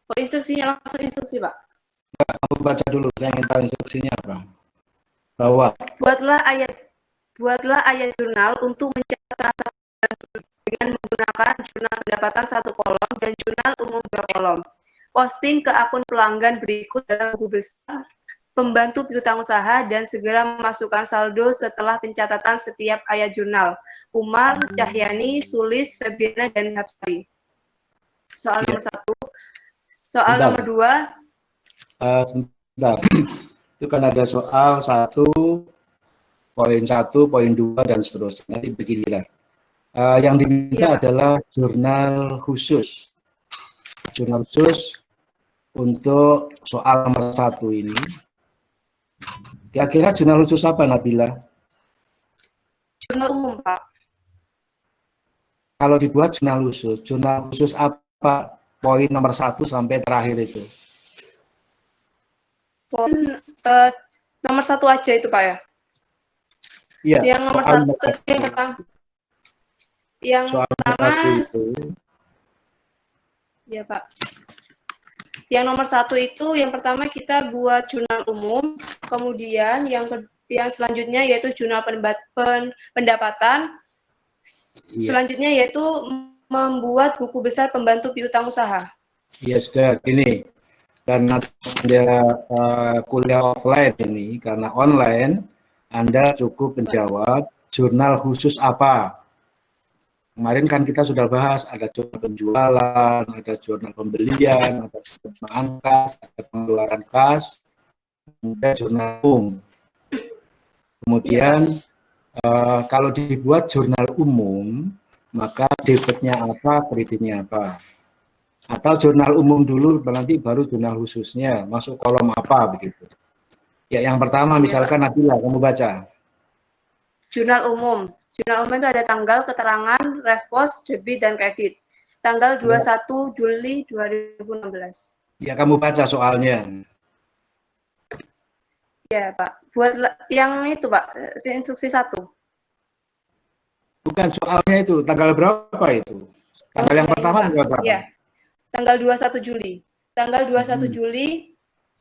Oh, instruksinya langsung instruksi, Pak. Aku baca dulu, saya ingin tahu instruksinya apa. Bahwa Buatlah ayat jurnal untuk mencatat transaksi dengan menggunakan jurnal pendapatan 1 kolom dan jurnal umum 2 kolom. Posting ke akun pelanggan berikut dalam buku besar pembantu piutang usaha dan segera memasukkan saldo setelah pencatatan setiap ayat jurnal. Umar, Cahyani, Sulis, Febriana, dan Hapsari. Soal nomor 1. Soal Bentar. nomor 2. Sebentar. Itu kan ada soal 1, poin 1, poin 2, dan seterusnya. Nanti beginilah. Yang diminta adalah jurnal khusus. Jurnal khusus untuk soal nomor 1 ini. Kira-kira jurnal khusus apa, Nabila? Jurnal umum, Pak. Kalau dibuat jurnal khusus apa? Poin nomor 1 sampai terakhir itu. Poin nomor 1 aja itu, Pak, ya? Iya. Yang nomor 1 yang pertama. Yang pertama itu. Ya, Pak. Yang nomor 1 itu yang pertama kita buat jurnal umum, kemudian yang selanjutnya yaitu jurnal pendapatan, selanjutnya yaitu membuat buku besar pembantu piutang usaha. Iya, sudah. Ini karena Anda kuliah offline ini, karena online, Anda cukup menjawab jurnal khusus apa. Kemarin kan kita sudah bahas, ada jurnal penjualan, ada jurnal pembelian, ada jurnal angkas, ada pengeluaran kas, kemudian jurnal umum. Kemudian kalau dibuat jurnal umum, maka debitnya apa, kreditnya apa. Atau jurnal umum dulu, nanti baru jurnal khususnya, masuk kolom apa, begitu. Ya, yang pertama misalkan Nabila, kamu baca. Jurnal umum. Jurnal umum itu ada tanggal, keterangan, refpos, debit, dan kredit. Tanggal 21 Juli 2016. Ya, kamu baca soalnya. Ya, Pak. Buat yang itu, Pak, instruksi 1. Bukan soalnya itu, tanggal berapa itu? Tanggal yang pertama tanggal berapa? Ya, tanggal 21 Juli. Tanggal 21 Juli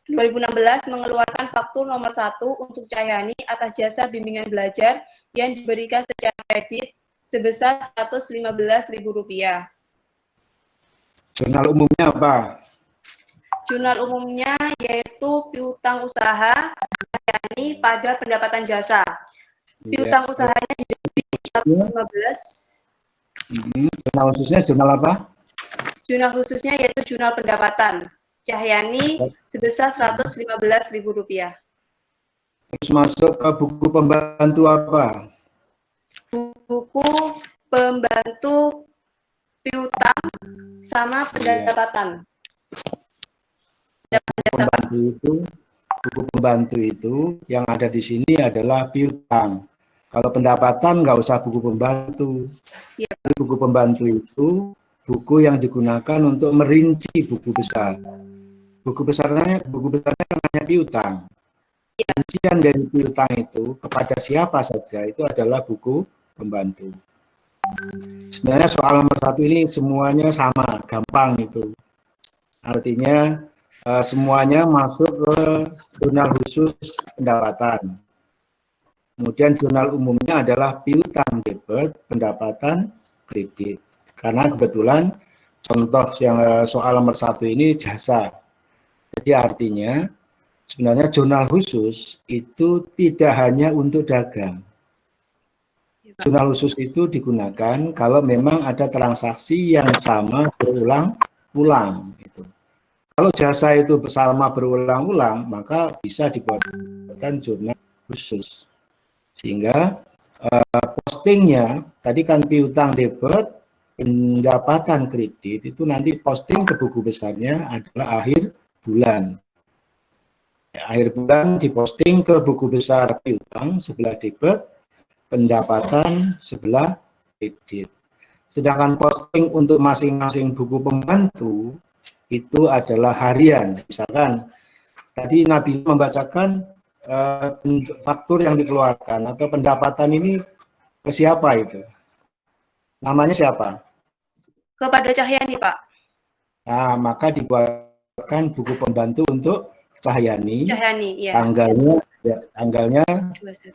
2016 mengeluarkan faktur nomor 1 untuk Cahyani atas jasa bimbingan belajar yang diberikan secara kredit sebesar Rp115.000. Jurnal umumnya apa? Jurnal umumnya yaitu piutang usaha Cahyani pada pendapatan jasa. Piutang usahanya di 2015. Jurnal khususnya jurnal apa? Jurnal khususnya yaitu jurnal pendapatan. Cahyani sebesar Rp115.000. Terus masuk ke buku pembantu apa? Buku pembantu piutang sama pendapatan. Buku pembantu itu yang ada di sini adalah piutang. Kalau pendapatan nggak usah buku pembantu. Ya. Buku pembantu itu buku yang digunakan untuk merinci buku besar. Buku besarnya kan hanya piutang. Rincian dari piutang itu kepada siapa saja itu adalah buku pembantu. Sebenarnya soal nomor 1 ini semuanya sama, gampang itu. Artinya semuanya masuk ke jurnal khusus pendapatan. Kemudian jurnal umumnya adalah piutang debit, pendapatan kredit. Karena kebetulan contoh yang soal nomor 1 ini jasa. Jadi artinya sebenarnya jurnal khusus itu tidak hanya untuk dagang. Jurnal khusus itu digunakan kalau memang ada transaksi yang sama berulang-ulang. Kalau jasa itu bersama berulang-ulang, maka bisa dibuatkan jurnal khusus. Sehingga postingnya, tadi kan piutang debit, pendapatan kredit, itu nanti posting ke buku besarnya adalah akhir bulan. Akhir bulan diposting ke buku besar piutang sebelah debit, pendapatan sebelah kredit. Sedangkan posting untuk masing-masing buku pembantu itu adalah harian. Misalkan tadi Nabi membacakan faktur yang dikeluarkan atau pendapatan ini ke siapa itu? Namanya siapa? Kepada Cahyani, Pak. Nah, maka dibuat dibuatkan buku pembantu untuk Cahyani. Cahyani, ya. Tanggalnya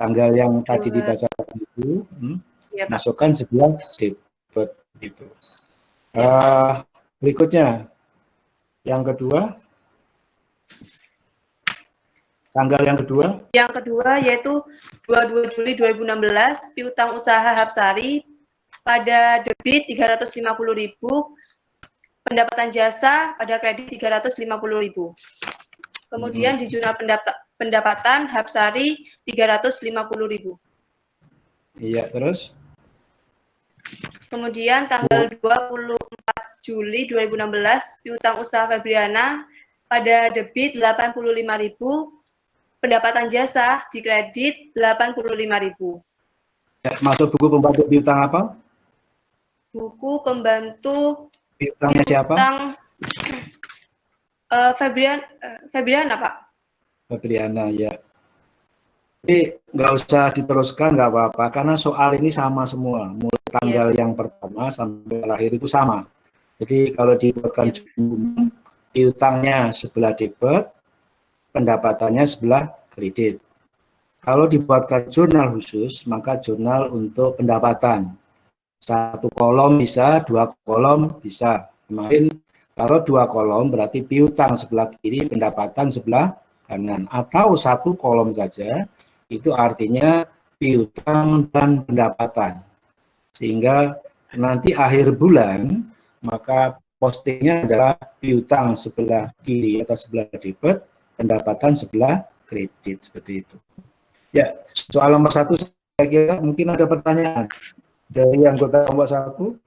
tanggal yang tadi dibacakan itu, ya, Pak. masukkan sebelah debit itu. Berikutnya, yang kedua, tanggal yang kedua. Yang kedua yaitu 22 Juli 2016, piutang usaha Hapsari pada debit 350.000, pendapatan jasa pada kredit 350.000. Kemudian di jurnal pendapatan Hapsari 350.000. Iya, terus? Kemudian tanggal 24 Juli 2016, piutang usaha Febriana pada debit 85.000, pendapatan jasa di kredit 85.000. Ya, masuk buku pembantu piutang apa? Buku pembantu piutangnya siapa? Febriana, Pak. Febriana, ya. Jadi nggak usah diteruskan, nggak apa-apa, karena soal ini sama semua, mulai tanggal yang pertama sampai terakhir itu sama. Jadi kalau dibuatkan piutangnya sebelah debit, pendapatannya sebelah kredit. Kalau dibuatkan jurnal khusus, maka jurnal untuk pendapatan. Satu kolom bisa, dua kolom bisa. Kemarin kalau dua kolom berarti piutang sebelah kiri, pendapatan sebelah kanan. Atau satu kolom saja, itu artinya piutang dan pendapatan. Sehingga nanti akhir bulan, maka postingnya adalah piutang sebelah kiri atau sebelah debit, pendapatan sebelah kredit, seperti itu. Ya, soal nomor 1 saya kira mungkin ada pertanyaan dari anggota kelompok 1.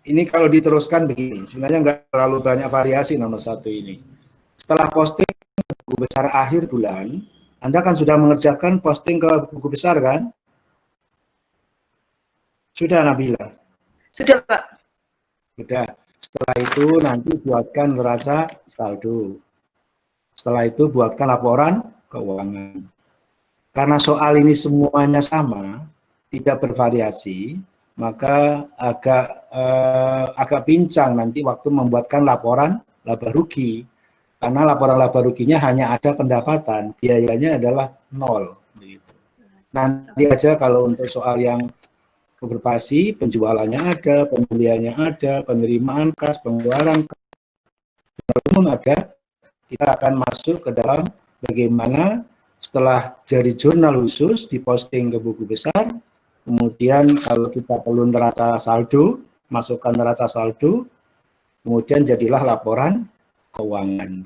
Ini kalau diteruskan begini, sebenarnya nggak terlalu banyak variasi nomor 1 ini. Setelah posting buku besar akhir bulan, Anda kan sudah mengerjakan posting ke buku besar kan? Sudah, Nabila? Sudah, Pak. Sudah. Setelah itu nanti buatkan neraca saldo. Setelah itu buatkan laporan keuangan. Karena soal ini semuanya sama, tidak bervariasi, maka agak pincang nanti waktu membuatkan laporan laba rugi. Karena laporan laba ruginya hanya ada pendapatan, biayanya adalah 0. Nanti aja kalau untuk soal yang beroperasi, penjualannya ada, pembeliannya ada, penerimaan kas, pengeluaran umum ada, kita akan masuk ke dalam bagaimana setelah jadi jurnal khusus diposting ke buku besar, kemudian kalau kita perlu neraca saldo, masukkan neraca saldo, kemudian jadilah laporan keuangan.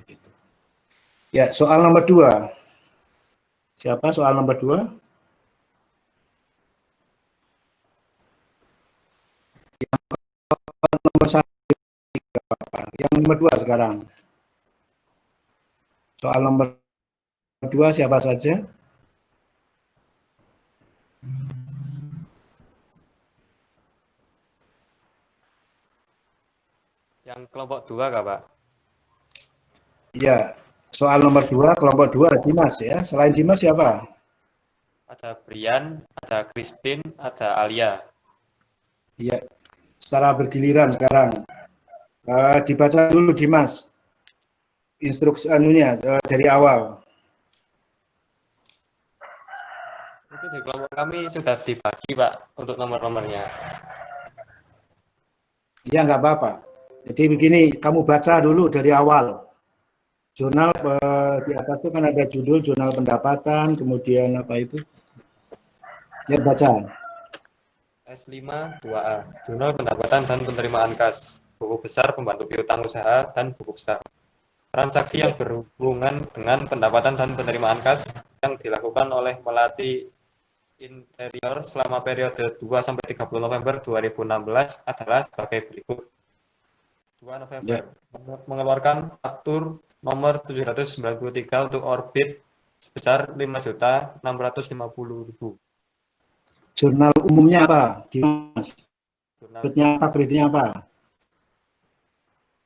Ya, soal nomor 2. Siapa soal nomor 2? Yang nomor 1. Yang nomor 2 sekarang. Soal nomor 2 siapa saja? Yang kelompok 2 Kak, Pak? Iya, soal nomor 2, kelompok 2 Dimas ya. Selain Dimas siapa? Ada Brian, ada Christine, ada Alia. Iya, secara bergiliran sekarang. Dibaca dulu Dimas. Instruksi anunya dari awal. Itu di kelompok kami sudah dibagi, Pak, untuk nomor-nomornya. Iya, nggak apa-apa. Jadi begini, kamu baca dulu dari awal. Jurnal di atas itu kan ada judul jurnal pendapatan, kemudian apa itu? Ya, baca. S5 2A, Jurnal Pendapatan dan Penerimaan Kas, buku besar pembantu piutang usaha dan buku besar. Transaksi yang berhubungan dengan pendapatan dan penerimaan kas yang dilakukan oleh Melati Interior selama periode 2 sampai 30 November 2016 adalah sebagai berikut. 2 November mengeluarkan faktur nomor 793 untuk Orbit sebesar 5.650.000. Jurnal umumnya apa, Dimas? Debitnya apa, kreditnya apa?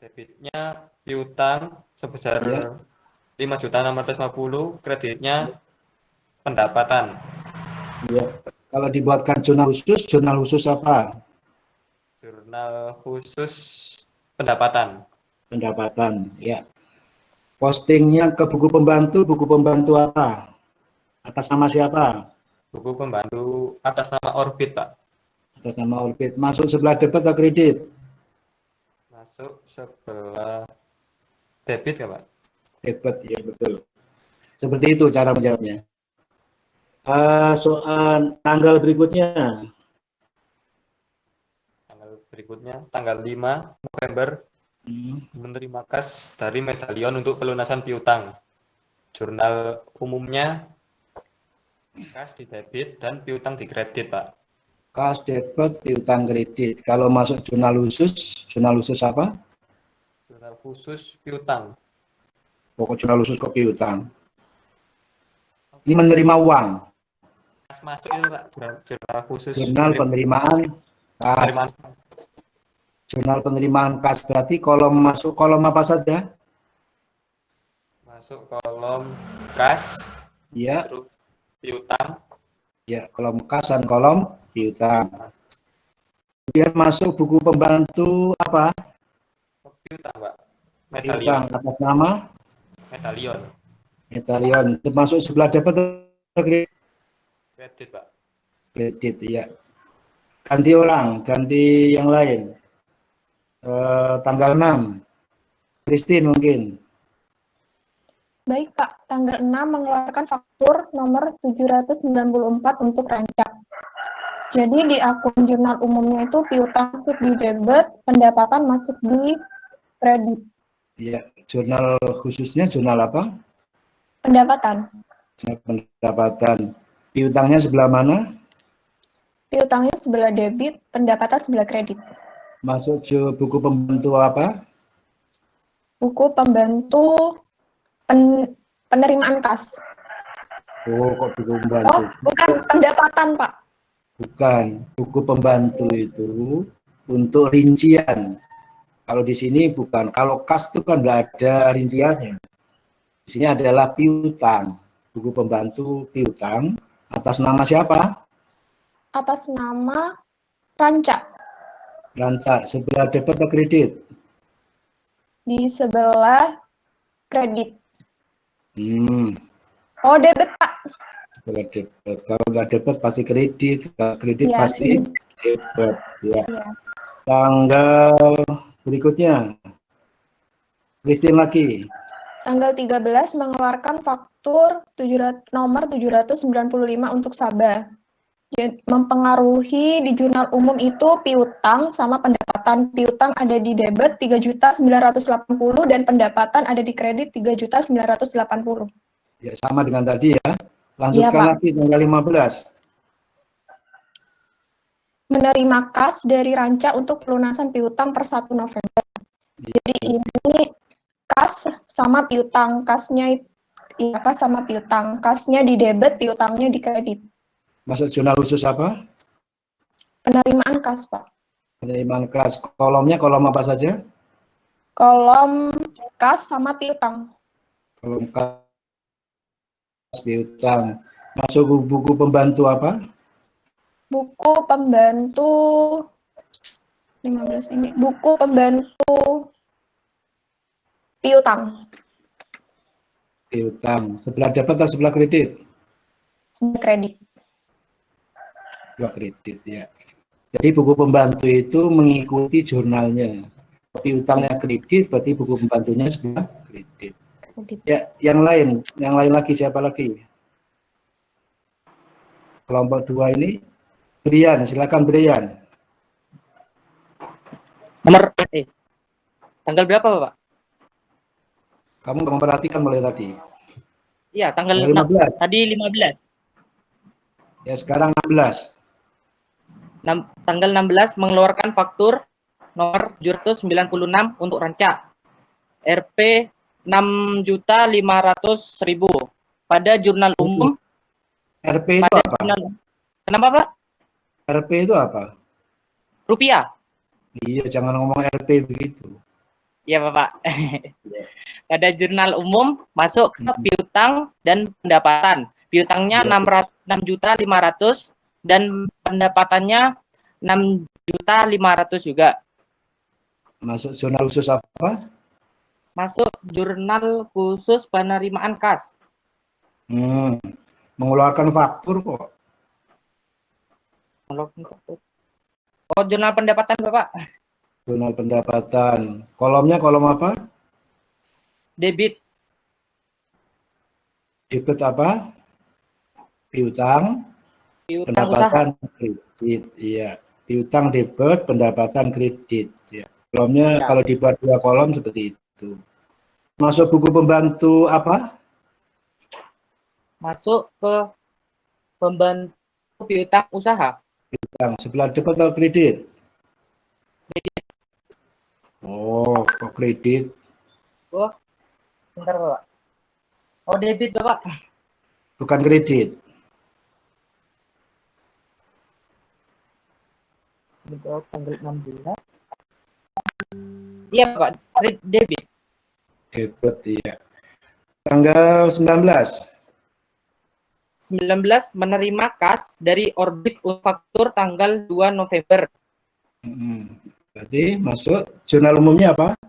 Debitnya piutang sebesar 5.650.000, kreditnya pendapatan. Ya. Kalau dibuatkan jurnal khusus apa? Jurnal khusus pendapatan. pendapatan, ya. Postingnya ke buku pembantu apa? Atas nama siapa? Buku pembantu atas nama Orbit, Pak. Atas nama Orbit. Masuk sebelah debit atau kredit? Masuk sebelah debit ya, Pak? Debit, ya betul. Seperti itu cara menjawabnya. Soal tanggal berikutnya. Tanggal berikutnya, tanggal 5 November, menerima kas dari Medalion untuk pelunasan piutang. Jurnal umumnya kas di debit dan piutang di kredit, Pak. Kas, debit, piutang, kredit. Kalau masuk jurnal khusus apa? Jurnal khusus piutang. Pokok jurnal khusus kok piutang. Ini menerima uang. Kas masuk itu, Pak. Jurnal khusus. Jurnal penerimaan kas. Jurnal penerimaan kas berarti kolom masuk kolom apa saja? Masuk kolom kas, Ya, terus piutang, ya kolom kas dan kolom piutang. Kemudian masuk buku pembantu apa? piutang, Pak. Piutang Medalion. atas nama Medalion. Medalion. Masuk sebelah debit atau kredit? Kredit, Pak. Kredit, ya. Ganti orang, ganti yang lain. Tanggal 6. Christine mungkin. Baik, Pak. Tanggal 6 mengeluarkan faktur nomor 794 untuk rancak. Jadi di akun jurnal umumnya itu piutang masuk di debit, pendapatan masuk di kredit. Ya, jurnal khususnya jurnal apa? Pendapatan. Jurnal pendapatan. Piutangnya sebelah mana? Piutangnya sebelah debit, pendapatan sebelah kredit. Masuk buku pembantu apa? Buku pembantu penerimaan kas. Oh, kok buku Oh, pembantu? bukan pendapatan, Pak. Bukan, buku pembantu itu untuk rincian. Kalau di sini bukan. Kalau kas itu kan nggak ada rinciannya. Di sini adalah piutang. Buku pembantu piutang atas nama siapa? Atas nama rancak. Rancak. Sebelah debit atau kredit? Di sebelah kredit. Oh, debit, Pak. sebelah debit. Kalau nggak debit pasti kredit. Kalau kredit Ya, pasti debit. Ya. Ya. Tanggal berikutnya. Christine lagi. Tanggal 13 mengeluarkan faktur nomor 795 untuk Sabah. Mempengaruhi di jurnal umum itu piutang sama pendapatan. Piutang ada di debit 3.980 dan pendapatan ada di kredit 3.980. Ya, sama dengan tadi ya. Lanjutkan Iya, Pak. lagi tanggal 15. Menerima kas dari Ranca untuk pelunasan piutang per 1 November. Jadi ini kas sama piutang. Kasnya ya, kas sama piutang. Kasnya di debit, piutangnya di kredit. Masuk jurnal khusus apa? Penerimaan kas, Pak. Penerimaan kas. Kolomnya kolom apa saja? Kolom kas sama piutang. Kolom kas piutang. Masuk buku pembantu apa? Buku pembantu 15 ini. Buku pembantu piutang. Piutang. Sebelah debit atau sebelah kredit? Sebelah kredit. Sebelah kredit, ya. Jadi buku pembantu itu mengikuti jurnalnya. Piutangnya kredit, berarti buku pembantunya sebelah kredit. Ya, yang lain lagi siapa lagi? Kelompok 2 ini, Brian, silakan Brian. Tanggal berapa, Pak? Kamu memperhatikan mulai tadi. Iya, tanggal 15. Tadi 15. Ya, sekarang 16. Tanggal 16 mengeluarkan faktur nomor 796 untuk Ranca. Rp 6.500.000 pada jurnal umum. RP itu apa? Kenapa, Pak? RP itu apa? Rupiah. Iya, jangan ngomong RP begitu. Iya, Bapak. Pada jurnal umum masuk ke piutang dan pendapatan. Piutangnya 6.500.000 dan pendapatannya 6.500.000 juga. Masuk jurnal khusus apa? Masuk jurnal khusus penerimaan kas. Mengeluarkan faktur kok. Oh, jurnal pendapatan Bapak. Jurnal pendapatan. Kolomnya kolom apa? Debit. Debit apa? Piutang, Piutang pendapatan kredit. Iya. Piutang debit, pendapatan kredit. Ya. Kolomnya Ya. kalau dibuat 2 kolom seperti itu. Masuk buku pembantu apa? Masuk ke pembantu piutang usaha. Yang sebelah debit atau kredit? Kredit. Oh, kok kredit? Oh, sebentar Bapak. Oh, debit Bapak. Bukan kredit. Sebentar, tanggal 16. Iya Bapak, debit. Debit, iya. Tanggal 19. 19 menerima kas dari Orbit Faktur tanggal 2 November. Berarti masuk jurnal umumnya apa?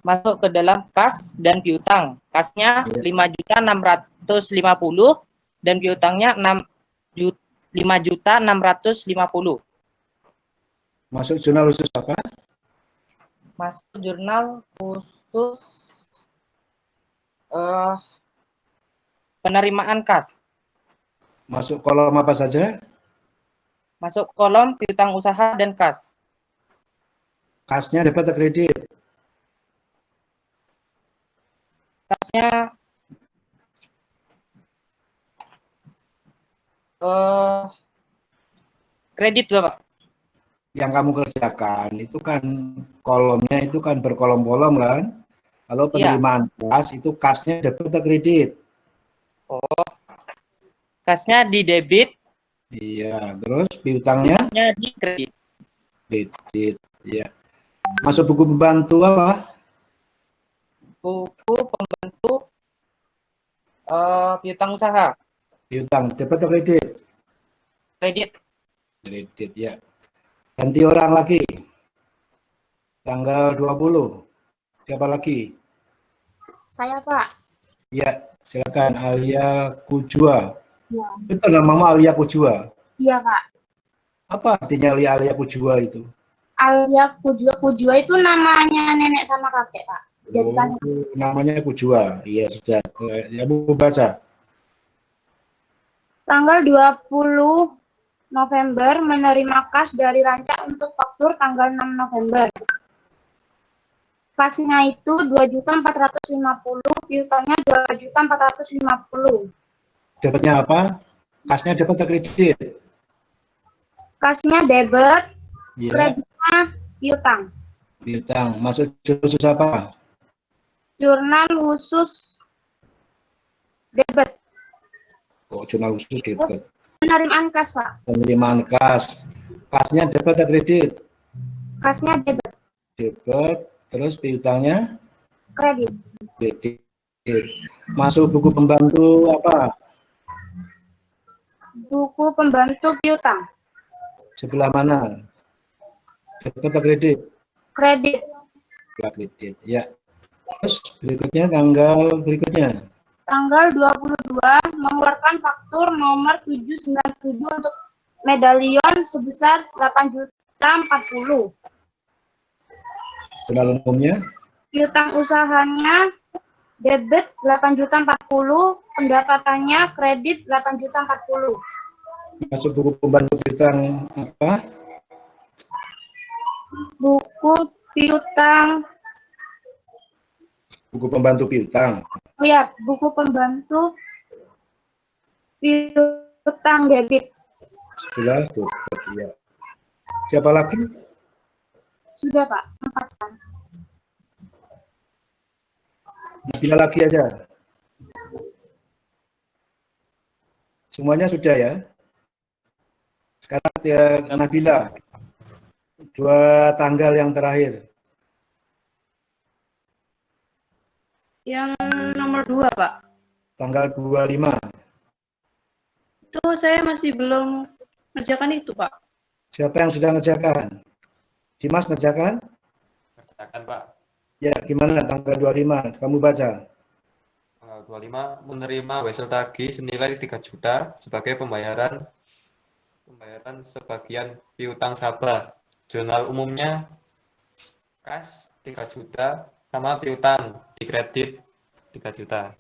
Masuk ke dalam kas dan piutang. Kasnya 5.650 dan piutangnya 5.650. Masuk jurnal khusus apa? Masuk jurnal khusus penerimaan kas. Masuk kolom apa saja? Masuk kolom piutang usaha dan kas. Kasnya debit atau kredit? Kasnya kredit Bapak. Yang kamu kerjakan itu kan kolomnya itu kan berkolom-kolom kan? Kalau penerimaan kas itu kasnya debit atau kredit? Oh, kasnya di debit. Iya, terus piutangnya? Di kredit. Kredit, iya. Masuk buku pembantu apa? Buku pembantu piutang usaha. Piutang, debit atau kredit? Kredit. Kredit, ya. Ganti orang lagi. Tanggal 20. Siapa lagi? Saya, Pak. Ya, silakan Alia Kujua. Ya. Itu namamu Alia Kujua? Iya, Pak. Apa artinya Alia Kujua itu? Alia Kujua itu namanya nenek sama kakek, Pak. Jadi kan namanya Kujua. Iya, sudah. Ya, Bu baca. tanggal 20 November menerima kas dari Rancak untuk faktur tanggal 6 November. Kasnya itu 2.450, piutangnya 2.450. Dapatnya apa? Kasnya dapat atau kredit? Kasnya debit, Ya. kreditnya piutang. Piutang. Masuk khusus apa? Jurnal khusus debit. Oh, jurnal khusus debit. Penerimaan kas, Pak. Penerimaan kas. Kasnya dapat atau kredit? Kasnya debit. Debit. Terus piutangnya? Kredit. Kredit. Masuk buku pembantu apa? Buku pembantu piutang. Sebelah mana? Debit atau kredit? Kredit. Sebelah kredit. Ya. Terus berikutnya tanggal berikutnya. Tanggal 22 mengeluarkan faktur nomor 797 untuk medalion sebesar 8.040. Jurnal umumnya? Piutang usahanya debit 8.040, pendapatannya kredit 8.040. Masuk buku pembantu piutang apa? Buku piutang. Buku pembantu piutang. Oh ya, buku pembantu piutang debit. Sebelah debit, ya. Siapa lagi? Sudah, Pak. 4 kan. Nabila lagi aja. Semuanya sudah ya. Sekarang ya, Nabila. 2 tanggal yang terakhir. Yang nomor 2, Pak. Tanggal 25. Itu saya masih belum mengerjakan itu, Pak. Siapa yang sudah ngerjakan? Dimas ngerjakan? Kerjakan, Pak. Ya, gimana tanggal 25? Kamu baca. Tanggal 25 menerima wesel tagih senilai 3 juta sebagai pembayaran sebagian piutang sabah. Jurnal umumnya kas 3 juta sama piutang di kredit 3 juta.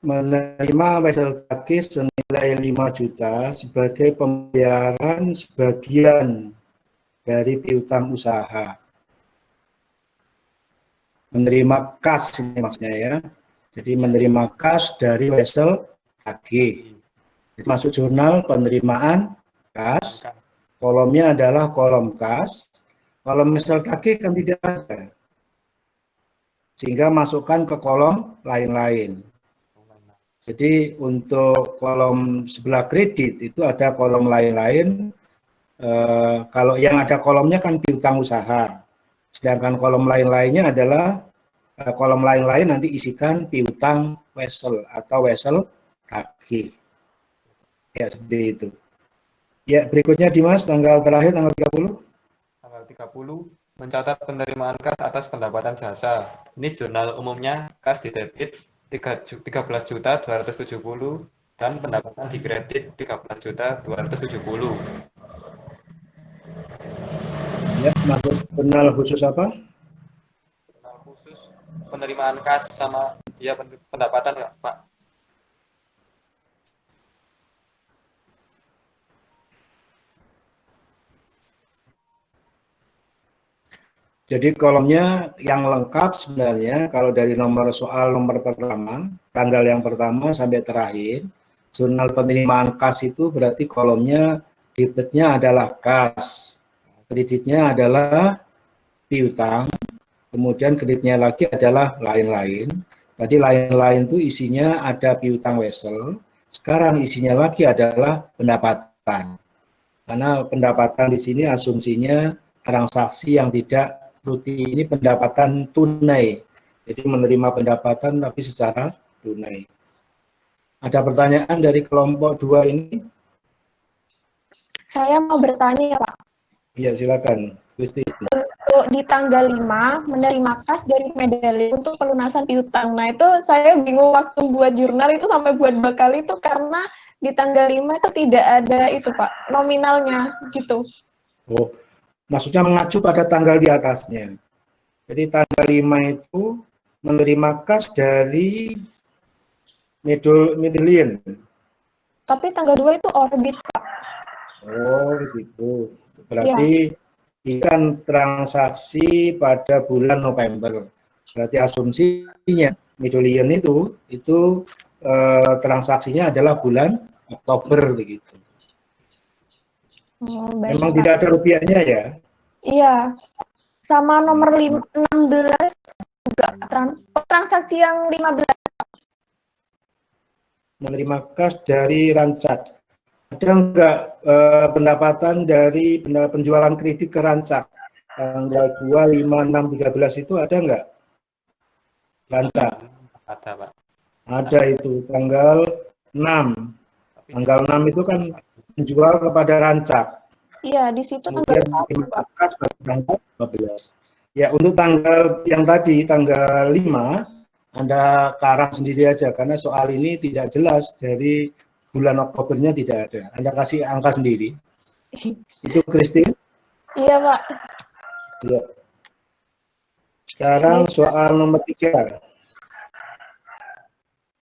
Menerima wesel tagih senilai 5 juta sebagai pembayaran sebagian dari piutang usaha. Menerima kas ini maksudnya ya. Jadi menerima kas dari wesel tagih. Jadi masuk jurnal penerimaan kas, kolomnya adalah kolom kas, kolom wesel tagih kan tidak ada. Sehingga masukkan ke kolom lain-lain. Jadi untuk kolom sebelah kredit itu ada kolom lain-lain. Kalau yang ada kolomnya kan piutang usaha. Sedangkan kolom lain-lainnya adalah kolom lain-lain nanti isikan piutang wesel atau wesel tagih. Ya, seperti itu. Ya, berikutnya Dimas, tanggal terakhir, tanggal 30. Tanggal 30, mencatat penerimaan kas atas pendapatan jasa. Ini jurnal umumnya kas di debit 13.270 dan pendapatan di kredit 13.270. Ya, masuk jurnal khusus apa? Jurnal khusus penerimaan kas sama ya pendapatan ya, Pak. Jadi kolomnya yang lengkap sebenarnya kalau dari soal nomor pertama, tanggal yang pertama sampai terakhir, jurnal penerimaan kas itu berarti kolomnya debitnya adalah kas, kreditnya adalah piutang, kemudian kreditnya lagi adalah lain-lain. Tadi lain-lain itu isinya ada piutang wesel, sekarang isinya lagi adalah pendapatan. Karena pendapatan di sini asumsinya transaksi yang tidak rutin, ini pendapatan tunai. Jadi menerima pendapatan tapi secara tunai. Ada pertanyaan dari kelompok 2 ini? Saya mau bertanya ya Pak. Iya, silakan, Kristi. Untuk di tanggal 5 menerima kas dari medali untuk pelunasan piutang. Nah itu saya bingung waktu buat jurnal itu sampai buat bakal itu karena di tanggal 5 itu tidak ada itu Pak, nominalnya gitu. Oh, maksudnya mengacu pada tanggal di atasnya. Jadi tanggal 5 itu menerima kas dari medallion. Tapi tanggal 2 itu orbit Pak. Oh, gitu. Berarti ikan transaksi pada bulan November. Berarti asumsinya medallion itu transaksinya adalah bulan Oktober begitu. Oh, baik, Memang Pak. tidak ada rupiahnya ya? Iya. Sama nomor 16 juga transaksi yang 15. Menerima kas dari Rancak. Ada enggak pendapatan dari penjualan kredit ke Rancak? Tanggal 2, 5, 6, 13 itu ada enggak? Rancak. Ada, Pak. Ada itu, tanggal 6. Tanggal 6 itu kan menjual kepada Rancak. Iya, di situ Kemudian tanggal 1, Pak. Rancak 15. Ya, untuk tanggal yang tadi, tanggal 5, Anda karang sendiri aja, karena soal ini tidak jelas dari bulan Oktobernya tidak ada. Anda kasih angka sendiri. Itu Christine? Iya, Pak. Ya. Sekarang soal nomor 3.